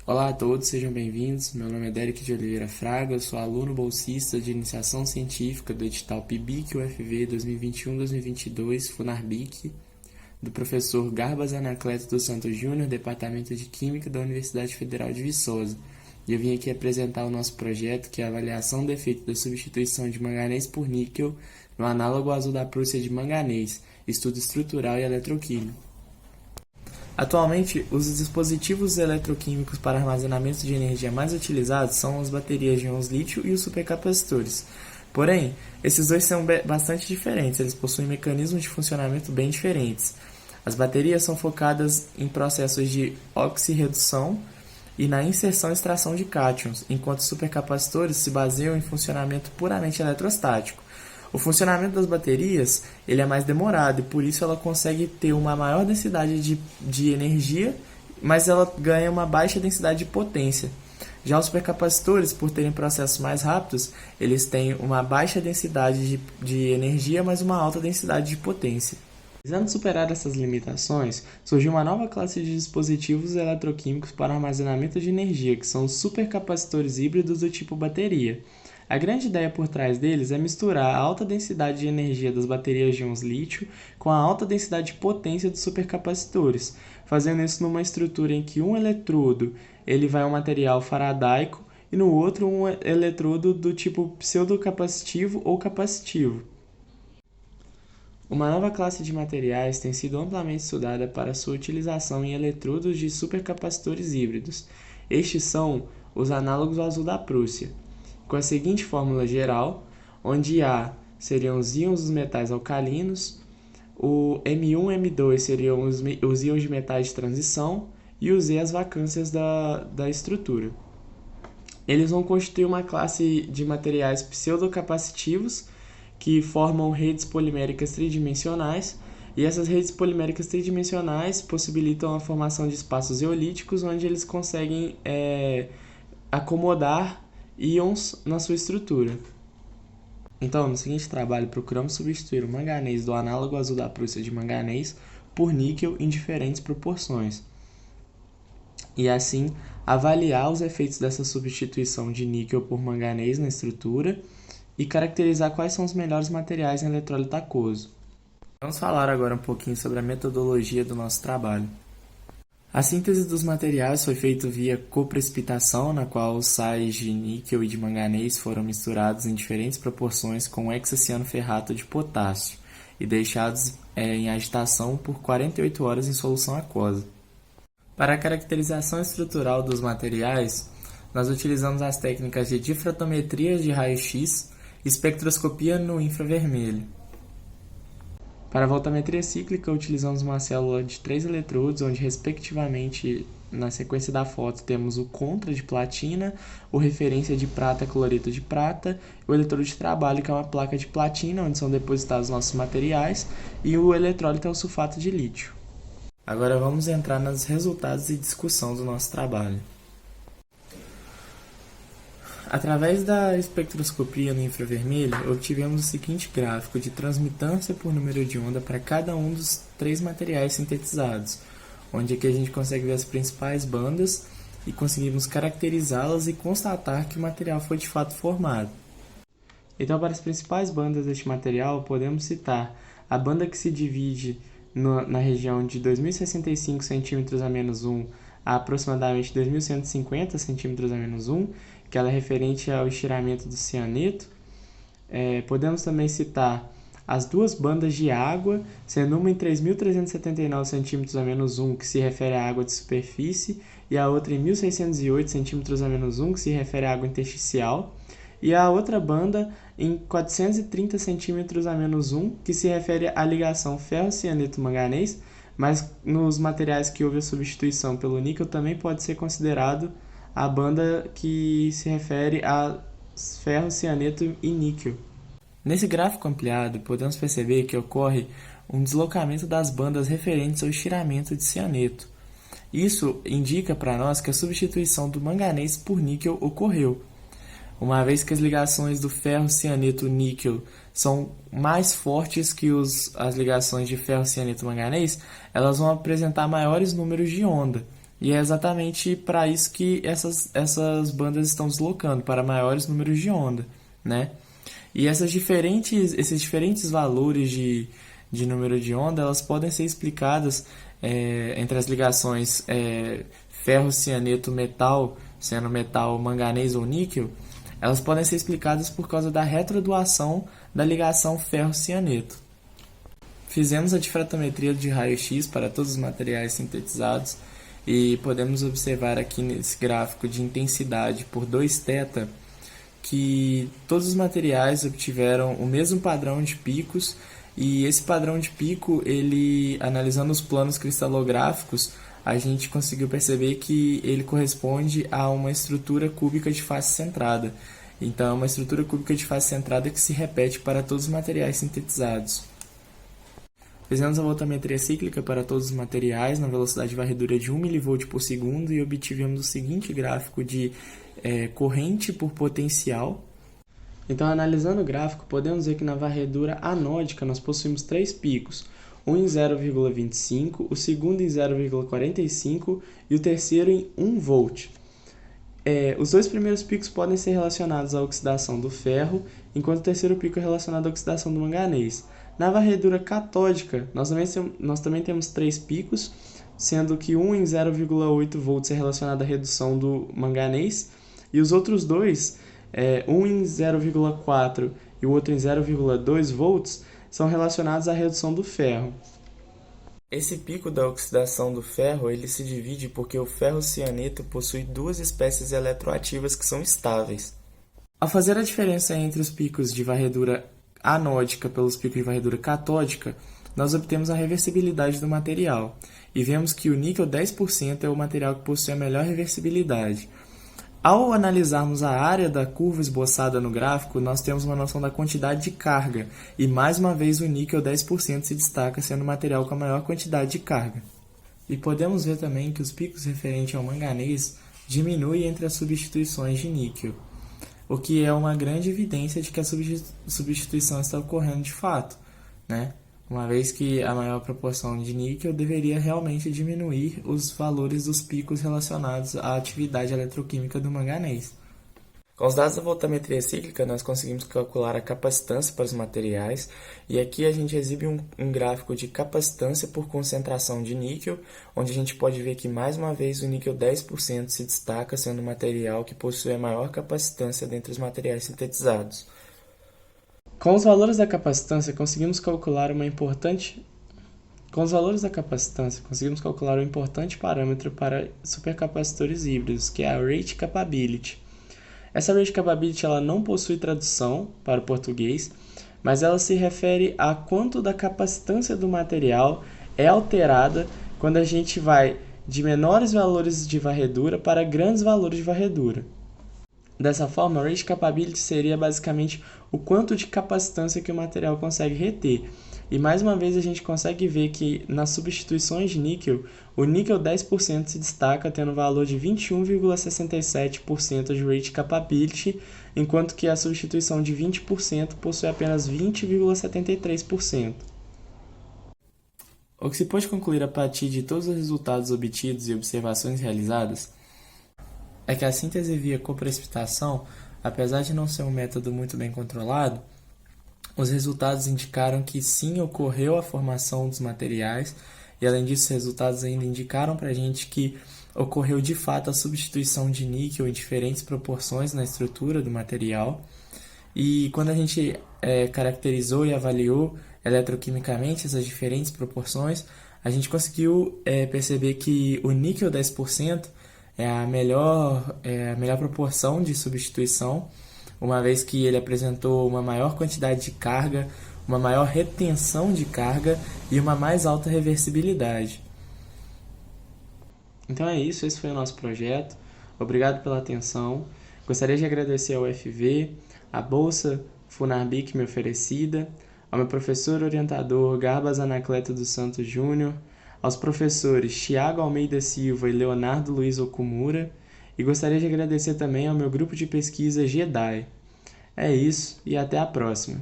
Olá a todos, sejam bem-vindos. Meu nome é Derek de Oliveira Fraga, eu sou aluno bolsista de Iniciação Científica do edital PIBIC UFV 2021-2022, FUNARBIC, do professor Garbas Anacleto dos Santos Júnior, Departamento de Química da Universidade Federal de Viçosa. E eu vim aqui apresentar o nosso projeto, que é a avaliação do efeito da substituição de manganês por níquel no análogo azul da Prússia de manganês, estudo estrutural e eletroquímico. Atualmente, os dispositivos eletroquímicos para armazenamento de energia mais utilizados são as baterias de íons lítio e os supercapacitores. Porém, esses dois são bastante diferentes, eles possuem mecanismos de funcionamento bem diferentes. As baterias são focadas em processos de oxirredução e na inserção e extração de cátions, enquanto os supercapacitores se baseiam em funcionamento puramente eletrostático. O funcionamento das baterias ele é mais demorado e por isso ela consegue ter uma maior densidade de energia, mas ela ganha uma baixa densidade de potência. Já os supercapacitores, por terem processos mais rápidos, eles têm uma baixa densidade de energia, mas uma alta densidade de potência. Visando superar essas limitações, surgiu uma nova classe de dispositivos eletroquímicos para armazenamento de energia, que são os supercapacitores híbridos do tipo bateria. A grande ideia por trás deles é misturar a alta densidade de energia das baterias de íons lítio com a alta densidade de potência dos supercapacitores, fazendo isso numa estrutura em que um eletrodo ele vai um material faradaico e no outro um eletrodo do tipo pseudocapacitivo ou capacitivo. Uma nova classe de materiais tem sido amplamente estudada para sua utilização em eletrodos de supercapacitores híbridos. Estes são os análogos ao azul da Prússia, com a seguinte fórmula geral, onde A seriam os íons dos metais alcalinos, o M1 e M2 seriam os íons de metais de transição e o Z as vacâncias da estrutura. Eles vão constituir uma classe de materiais pseudocapacitivos que formam redes poliméricas tridimensionais, e essas redes poliméricas tridimensionais possibilitam a formação de espaços zeolíticos onde eles conseguem acomodar íons na sua estrutura. Então, no seguinte trabalho, procuramos substituir o manganês do análogo azul da Prússia de manganês por níquel em diferentes proporções. E assim, avaliar os efeitos dessa substituição de níquel por manganês na estrutura e caracterizar quais são os melhores materiais em eletrólito aquoso. Vamos falar agora um pouquinho sobre a metodologia do nosso trabalho. A síntese dos materiais foi feita via coprecipitação, na qual os sais de níquel e de manganês foram misturados em diferentes proporções com hexacianoferrato de potássio e deixados em agitação por 48 horas em solução aquosa. Para a caracterização estrutural dos materiais, nós utilizamos as técnicas de difratometria de raio-x e espectroscopia no infravermelho. Para a voltametria cíclica, utilizamos uma célula de 3 eletrodos, onde, respectivamente, na sequência da foto, temos o contra de platina, o referência de prata cloreto de prata, o eletrodo de trabalho, que é uma placa de platina, onde são depositados nossos materiais, e o eletrólito é o sulfato de lítio. Agora vamos entrar nos resultados e discussão do nosso trabalho. Através da espectroscopia no infravermelho, obtivemos o seguinte gráfico de transmitância por número de onda para cada um dos 3 materiais sintetizados, onde aqui a gente consegue ver as principais bandas e conseguimos caracterizá-las e constatar que o material foi de fato formado. Então, para as principais bandas deste material, podemos citar a banda que se divide na região de 2.065 cm a menos 1 a aproximadamente 2.150 cm a menos 1, que ela é referente ao estiramento do cianeto. Podemos também citar as duas bandas de água, sendo uma em 3.379 cm a menos 1, que se refere à água de superfície, e a outra em 1.608 cm a menos 1, que se refere à água intersticial, e a outra banda em 430 cm a menos 1, que se refere à ligação ferro-cianeto-manganês, mas nos materiais que houve a substituição pelo níquel também pode ser considerado a banda que se refere a ferro, cianeto e níquel. Nesse gráfico ampliado, podemos perceber que ocorre um deslocamento das bandas referentes ao estiramento de cianeto. Isso indica para nós que a substituição do manganês por níquel ocorreu, uma vez que as ligações do ferro, cianeto e níquel são mais fortes que as ligações de ferro, cianeto e manganês, elas vão apresentar maiores números de onda. E é exatamente para isso que essas bandas estão deslocando, para maiores números de onda, né? E esses diferentes valores de número de onda, elas podem ser explicadas entre as ligações ferro-cianeto-metal, sendo metal manganês ou níquel, elas podem ser explicadas por causa da retroduação da ligação ferro-cianeto. Fizemos a difratometria de raio-x para todos os materiais sintetizados e podemos observar aqui nesse gráfico de intensidade por 2θ que todos os materiais obtiveram o mesmo padrão de picos e esse padrão de pico, ele analisando os planos cristalográficos, a gente conseguiu perceber que ele corresponde a uma estrutura cúbica de face centrada. Então, é uma estrutura cúbica de face centrada que se repete para todos os materiais sintetizados. Fizemos a voltametria cíclica para todos os materiais na velocidade de varredura de 1 mV por segundo e obtivemos o seguinte gráfico de corrente por potencial. Então, analisando o gráfico, podemos ver que na varredura anódica nós possuímos 3 picos, um em 0,25, o segundo em 0,45 e o terceiro em 1 volt. Os dois primeiros picos podem ser relacionados à oxidação do ferro, enquanto o terceiro pico é relacionado à oxidação do manganês. Na varredura catódica, nós também temos 3 picos, sendo que um em 0,8 volts é relacionado à redução do manganês, e os outros dois, um em 0,4 e o outro em 0,2 volts, são relacionados à redução do ferro. Esse pico da oxidação do ferro ele se divide porque o ferro-cianeto possui duas espécies eletroativas que são estáveis. Ao fazer a diferença entre os picos de varredura anódica pelos picos de varredura catódica, nós obtemos a reversibilidade do material e vemos que o níquel 10% é o material que possui a melhor reversibilidade. Ao analisarmos a área da curva esboçada no gráfico, nós temos uma noção da quantidade de carga, e mais uma vez o níquel 10% se destaca sendo o material com a maior quantidade de carga. E podemos ver também que os picos referentes ao manganês diminuem entre as substituições de níquel, o que é uma grande evidência de que a substituição está ocorrendo de fato, né? Uma vez que a maior proporção de níquel deveria realmente diminuir os valores dos picos relacionados à atividade eletroquímica do manganês. Com os dados da voltametria cíclica, nós conseguimos calcular a capacitância para os materiais, e aqui a gente exibe um gráfico de capacitância por concentração de níquel, onde a gente pode ver que, mais uma vez, o níquel 10% se destaca, sendo o material que possui a maior capacitância dentre os materiais sintetizados. Com os valores da capacitância, conseguimos calcular um importante parâmetro para supercapacitores híbridos, que é a rate capability. Essa rate capability ela não possui tradução para o português, mas ela se refere a quanto da capacitância do material é alterada quando a gente vai de menores valores de varredura para grandes valores de varredura. Dessa forma, a rate capability seria basicamente o quanto de capacitância que o material consegue reter. E mais uma vez a gente consegue ver que nas substituições de níquel, o níquel 10% se destaca tendo um valor de 21,67% de rate capability, enquanto que a substituição de 20% possui apenas 20,73%. O que se pode concluir a partir de todos os resultados obtidos e observações realizadas é que a síntese via coprecipitação, apesar de não ser um método muito bem controlado, os resultados indicaram que sim ocorreu a formação dos materiais, e além disso os resultados ainda indicaram para a gente que ocorreu de fato a substituição de níquel em diferentes proporções na estrutura do material. E quando a gente caracterizou e avaliou eletroquimicamente essas diferentes proporções, a gente conseguiu perceber que o níquel 10% é a melhor proporção de substituição, uma vez que ele apresentou uma maior quantidade de carga, uma maior retenção de carga e uma mais alta reversibilidade. Então é isso, esse foi o nosso projeto. Obrigado pela atenção. Gostaria de agradecer ao UFV, à Bolsa Funarbic me oferecida, ao meu professor orientador Garbas Anacleto dos Santos Júnior, aos professores Tiago Almeida Silva e Leonardo Luiz Okumura, e gostaria de agradecer também ao meu grupo de pesquisa GEDAI. É isso e até a próxima!